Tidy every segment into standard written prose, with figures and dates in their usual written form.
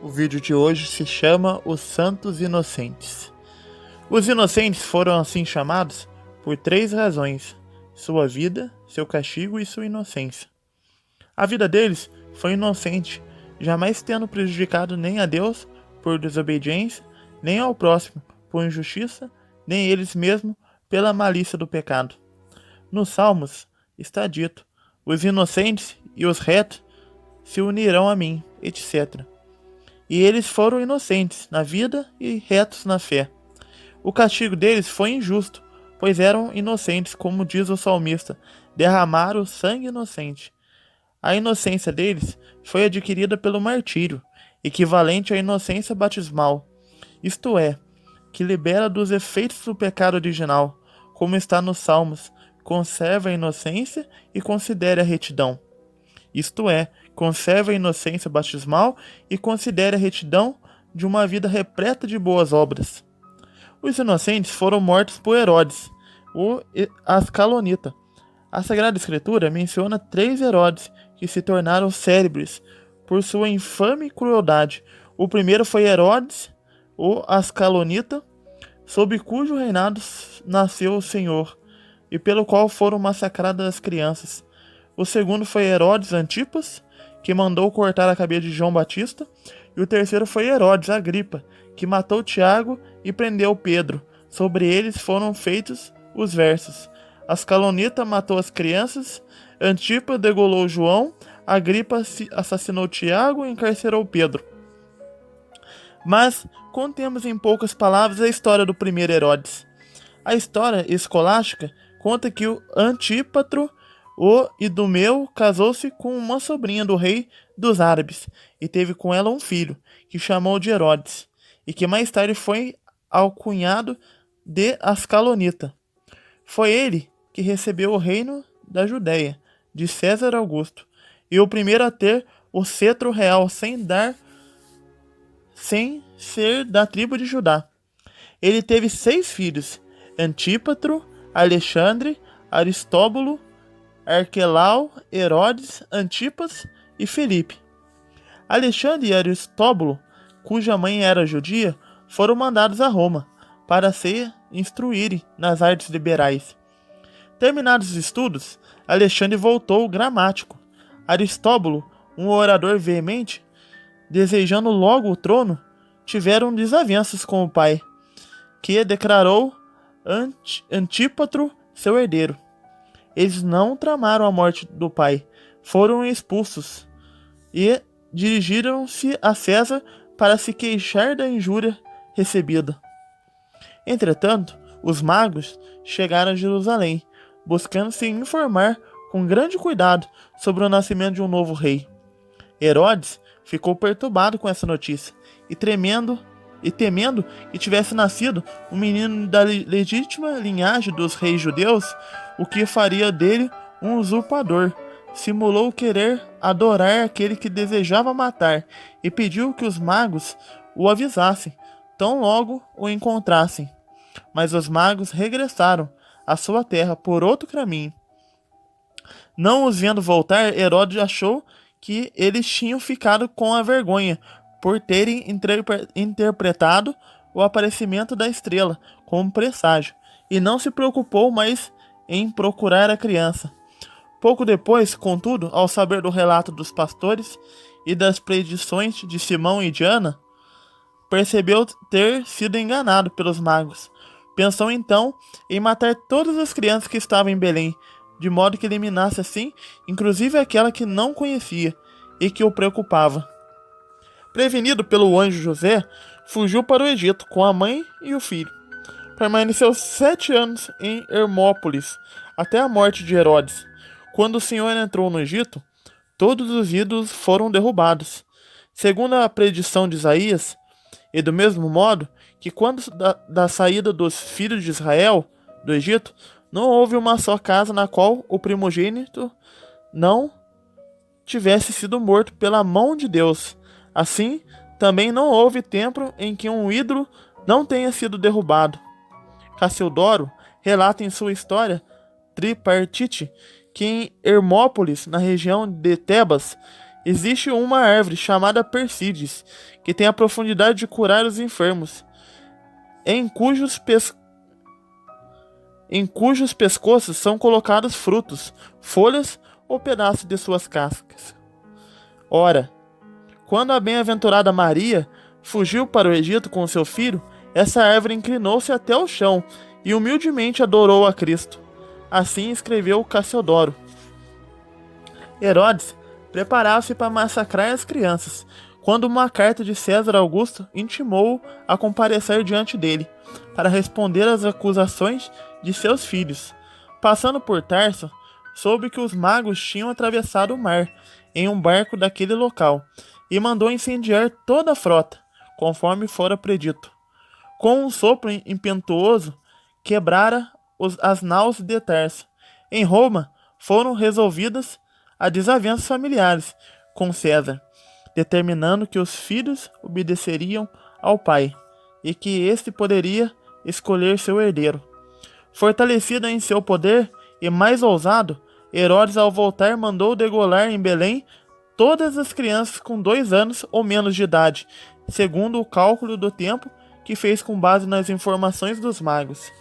O vídeo de hoje se chama Os Santos Inocentes. Os inocentes foram assim chamados por 3 razões: sua vida, seu castigo e sua inocência. A vida deles foi inocente, jamais tendo prejudicado nem a Deus por desobediência, nem ao próximo por injustiça, nem eles mesmos pela malícia do pecado. Nos Salmos está dito: os inocentes e os retos se unirão a mim, etc. E eles foram inocentes na vida e retos na fé. O castigo deles foi injusto, pois eram inocentes, como diz o salmista: derramaram sangue inocente. A inocência deles foi adquirida pelo martírio, equivalente à inocência batismal, isto é, que libera dos efeitos do pecado original, como está nos Salmos: conserva a inocência e considere a retidão. Isto é, conserva a inocência batismal e considere a retidão de uma vida repleta de boas obras. Os inocentes foram mortos por Herodes, o Ascalonita. A Sagrada Escritura menciona 3 Herodes que se tornaram célebres por sua infame crueldade. O primeiro foi Herodes, o Ascalonita, sob cujo reinado nasceu o Senhor, e pelo qual foram massacradas as crianças. O segundo foi Herodes Antipas, que mandou cortar a cabeça de João Batista. E o terceiro foi Herodes Agripa, que matou Tiago e prendeu Pedro. Sobre eles foram feitos os versos: Ascalonita matou as crianças, Antipas degolou João, Agripa assassinou Tiago e encarcerou Pedro. Mas contemos em poucas palavras a história do primeiro Herodes. A história escolástica conta que o Antípatro, o Idumeu, casou-se com uma sobrinha do rei dos árabes e teve com ela um filho, que chamou de Herodes, e que mais tarde foi alcunhado de Ascalonita. Foi ele que recebeu o reino da Judéia, de César Augusto, e o primeiro a ter o cetro real sem ser da tribo de Judá. Ele teve 6 filhos: Antípatro, Alexandre, Aristóbulo, Arquelau, Herodes, Antipas e Filipe. Alexandre e Aristóbulo, cuja mãe era judia, foram mandados a Roma para se instruírem nas artes liberais. Terminados os estudos, Alexandre voltou gramático. Aristóbulo, um orador veemente, desejando logo o trono, tiveram desavenças com o pai, que declarou Antípatro seu herdeiro. Eles não tramaram a morte do pai, foram expulsos e dirigiram-se a César para se queixar da injúria recebida. Entretanto, os magos chegaram a Jerusalém, buscando se informar com grande cuidado sobre o nascimento de um novo rei. Herodes ficou perturbado com essa notícia e temendo que tivesse nascido um menino da legítima linhagem dos reis judeus, o que faria dele um usurpador. Simulou querer adorar aquele que desejava matar e pediu que os magos o avisassem, tão logo o encontrassem. Mas os magos regressaram à sua terra por outro caminho. Não os vendo voltar, Herodes achou que eles tinham ficado com a vergonha por terem interpretado o aparecimento da estrela como presságio, e não se preocupou mais em procurar a criança. Pouco depois, contudo, ao saber do relato dos pastores e das predições de Simão e de Ana, percebeu ter sido enganado pelos magos. Pensou então em matar todas as crianças que estavam em Belém, de modo que eliminasse assim, inclusive aquela que não conhecia e que o preocupava. Prevenido pelo anjo José, fugiu para o Egito com a mãe e o filho. Permaneceu 7 anos em Hermópolis, até a morte de Herodes. Quando o Senhor entrou no Egito, todos os ídolos foram derrubados, segundo a predição de Isaías, e do mesmo modo que quando da saída dos filhos de Israel do Egito, não houve uma só casa na qual o primogênito não tivesse sido morto pela mão de Deus. Assim, também não houve templo em que um ídolo não tenha sido derrubado. Cassiodoro relata em sua história tripartite que em Hermópolis, na região de Tebas, Existe uma árvore chamada Persídes, que tem a profundidade de curar os enfermos, em cujos pescoços são colocados frutos, folhas ou pedaços de suas cascas. Ora, quando a bem-aventurada Maria fugiu para o Egito com seu filho, essa árvore inclinou-se até o chão e humildemente adorou a Cristo. Assim escreveu Cassiodoro. Herodes preparava-se para massacrar as crianças, quando uma carta de César Augusto intimou-o a comparecer diante dele, para responder às acusações de seus filhos. Passando por Tarso, soube que os magos tinham atravessado o mar em um barco daquele local, e mandou incendiar toda a frota, conforme fora predito. Com um sopro impetuoso, quebrara as naus de Tarso. Em Roma, foram resolvidas as desavenças familiares com César, determinando que os filhos obedeceriam ao pai, e que este poderia escolher seu herdeiro. Fortalecido em seu poder e mais ousado, Herodes, ao voltar, mandou degolar em Belém todas as crianças com 2 anos ou menos de idade, segundo o cálculo do tempo que fez com base nas informações dos magos.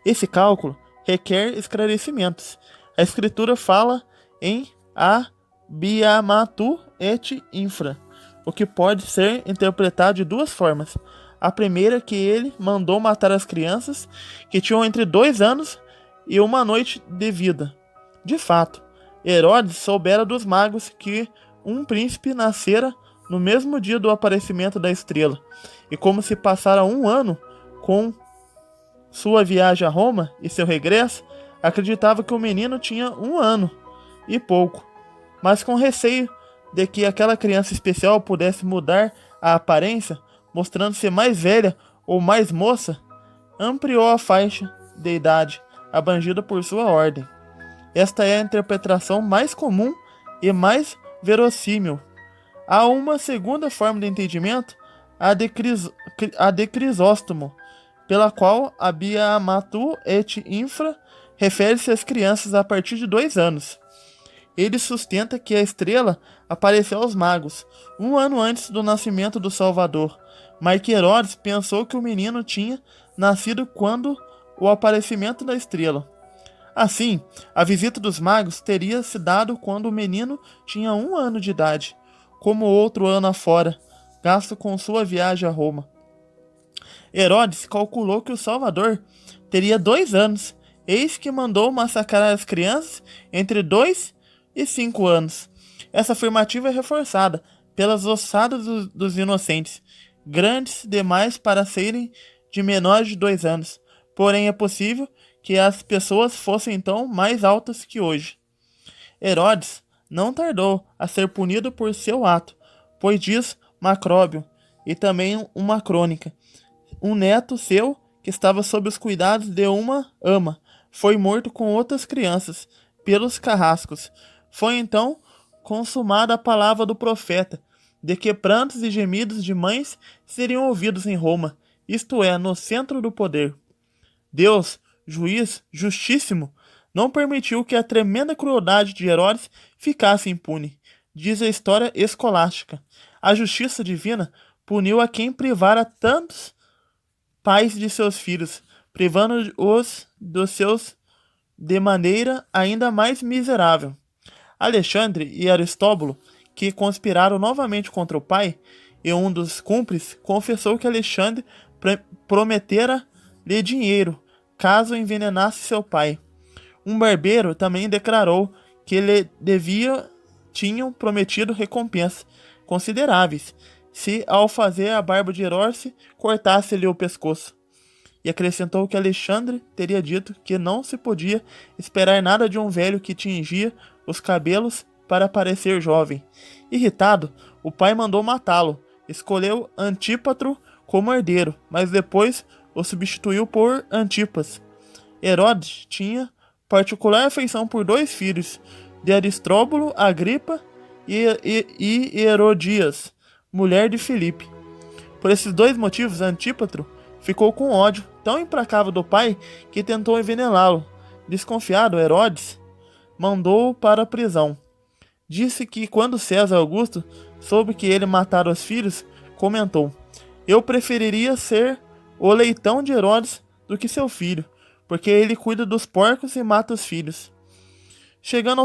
Esse cálculo requer esclarecimentos. A escritura fala em abiamatu et infra, o que pode ser interpretado de 2 formas. A primeira é que ele mandou matar as crianças que tinham entre 2 anos e 1 noite de vida. De fato, Herodes soubera dos magos que um príncipe nascera no mesmo dia do aparecimento da estrela, e como se passara 1 ano com sua viagem a Roma e seu regresso, acreditava que o menino tinha 1 ano e pouco, mas com receio de que aquela criança especial pudesse mudar a aparência, mostrando-se mais velha ou mais moça, ampliou a faixa de idade abrangida por sua ordem. Esta é a interpretação mais comum e mais verossímil. Há uma segunda forma de entendimento, a de Crisóstomo, pela qual a biamatu et infra refere-se às crianças a partir de 2 anos. Ele sustenta que a estrela apareceu aos magos 1 ano antes do nascimento do Salvador, mas que Herodes pensou que o menino tinha nascido quando o aparecimento da estrela. Assim, a visita dos magos teria se dado quando o menino tinha 1 ano de idade, como outro ano afora, gasto com sua viagem a Roma. Herodes calculou que o Salvador teria 2 anos, eis que mandou massacrar as crianças entre 2 e 5 anos. Essa afirmativa é reforçada pelas ossadas dos inocentes, grandes demais para serem de menores de 2 anos. Porém, é possível que as pessoas fossem então mais altas que hoje. Herodes não tardou a ser punido por seu ato, pois diz Macróbio, e também uma crônica. Um neto seu, que estava sob os cuidados de uma ama, foi morto com outras crianças, pelos carrascos. Foi então consumada a palavra do profeta, de que prantos e gemidos de mães seriam ouvidos em Roma, isto é, no centro do poder. Deus, juiz justíssimo, não permitiu que a tremenda crueldade de Herodes ficasse impune. Diz a história escolástica. A justiça divina puniu a quem privara tantos pais de seus filhos, privando-os dos seus de maneira ainda mais miserável. Alexandre e Aristóbulo, que conspiraram novamente contra o pai, e um dos cúmplices confessou que Alexandre prometera-lhe dinheiro, caso envenenasse seu pai. Um barbeiro também declarou que lhe tinham prometido recompensas consideráveis, se ao fazer a barba de Herodes cortasse-lhe o pescoço. E acrescentou que Alexandre teria dito que não se podia esperar nada de um velho que tingia os cabelos para parecer jovem. Irritado, o pai mandou matá-lo. Escolheu Antípatro como herdeiro, mas depois o substituiu por Antipas. Herodes tinha particular afeição por 2 filhos, de Aristóbulo, Agripa e Herodias, mulher de Filipe. Por esses 2 motivos, Antípatro ficou com ódio tão implacável do pai que tentou envenená-lo. Desconfiado, Herodes mandou-o para a prisão. disse que quando César Augusto soube que ele matara os filhos, comentou: Eu preferiria ser o leitão de Herodes do que seu filho, porque ele cuida dos porcos e mata os filhos. Chegando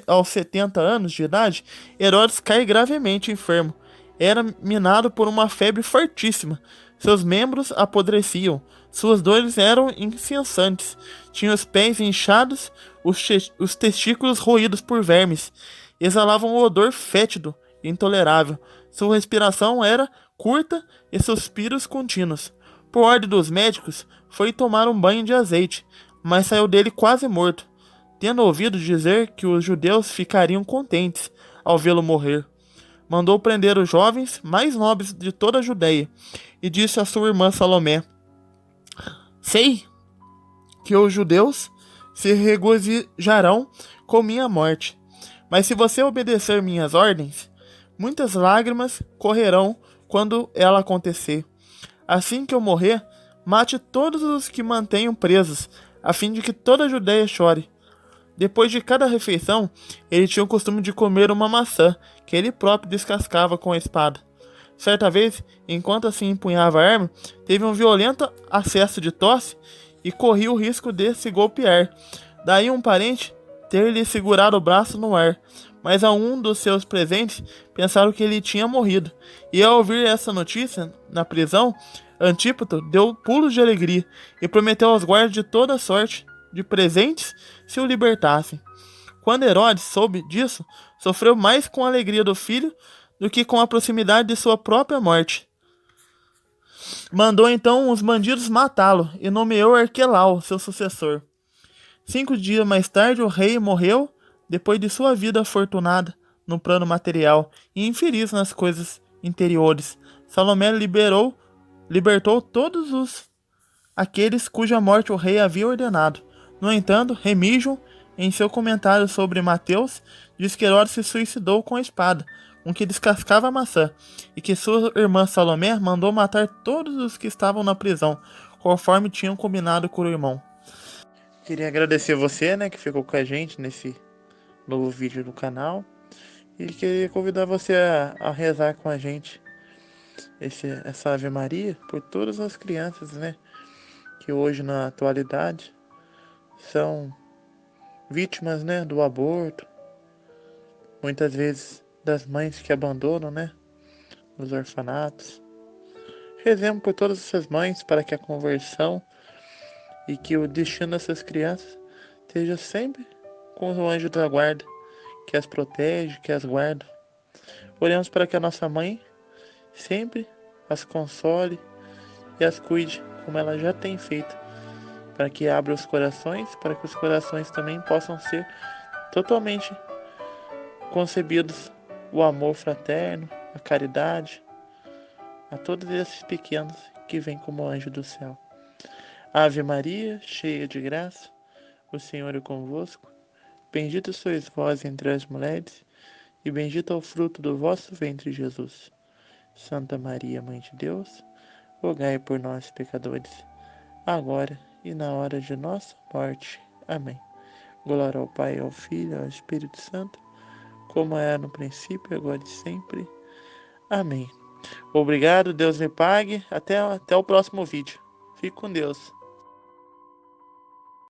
aos 70 anos de idade, Herodes cai gravemente enfermo. Era minado por uma febre fortíssima. Seus membros apodreciam. Suas dores eram incessantes. Tinha os pés inchados, os testículos roídos por vermes. Exalava um odor fétido e intolerável. Sua respiração era curta e suspiros contínuos. Por ordem dos médicos, foi tomar um banho de azeite, mas saiu dele quase morto, tendo ouvido dizer que os judeus ficariam contentes ao vê-lo morrer. Mandou prender os jovens mais nobres de toda a Judeia e disse à sua irmã Salomé: Sei que os judeus se regozijarão com minha morte, mas se você obedecer minhas ordens, muitas lágrimas correrão quando ela acontecer. Assim que eu morrer, mate todos os que mantenham presos, a fim de que toda a Judeia chore. Depois de cada refeição, ele tinha o costume de comer uma maçã, que ele próprio descascava com a espada. Certa vez, enquanto assim empunhava a arma, teve um violento acesso de tosse e corria o risco de se golpear. Daí um parente ter-lhe segurado o braço no ar, mas a um dos seus presentes pensaram que ele tinha morrido. E ao ouvir essa notícia, na prisão, Antípato deu pulos de alegria e prometeu aos guardas de toda sorte de presentes se o libertassem. Quando Herodes soube disso, sofreu mais com a alegria do filho do que com a proximidade de sua própria morte. Mandou então os bandidos matá-lo e nomeou Arquelau, seu sucessor. 5 dias mais tarde, o rei morreu depois de sua vida afortunada no plano material e infeliz nas coisas interiores. Salomé libertou todos aqueles cuja morte o rei havia ordenado. No entanto, Remígio, em seu comentário sobre Mateus, diz que Herodes se suicidou com a espada, com que descascava a maçã, e que sua irmã Salomé mandou matar todos os que estavam na prisão, conforme tinham combinado com o irmão. Queria agradecer você, que ficou com a gente nesse novo vídeo do canal, e queria convidar você a rezar com a gente essa Ave Maria por todas as crianças, que hoje na atualidade são vítimas, do aborto, muitas vezes das mães que abandonam, nos orfanatos. Rezemos por todas essas mães para que a conversão e que o destino dessas crianças esteja sempre com o anjo da guarda, que as protege, que as guarda. Oremos para que a nossa mãe sempre as console e as cuide, como ela já tem feito, para que abra os corações, para que os corações também possam ser totalmente concebidos o amor fraterno, a caridade, a todos esses pequenos que vêm como anjo do céu. Ave Maria, cheia de graça, o Senhor é convosco. Bendita sois vós entre as mulheres, e bendito é o fruto do vosso ventre, Jesus. Santa Maria, Mãe de Deus, rogai por nós, pecadores, agora e na hora de nossa morte. Amém. Glória ao Pai, ao Filho e ao Espírito Santo, como era no princípio, agora e sempre. Amém. Obrigado, Deus me pague. Até o próximo vídeo. Fique com Deus.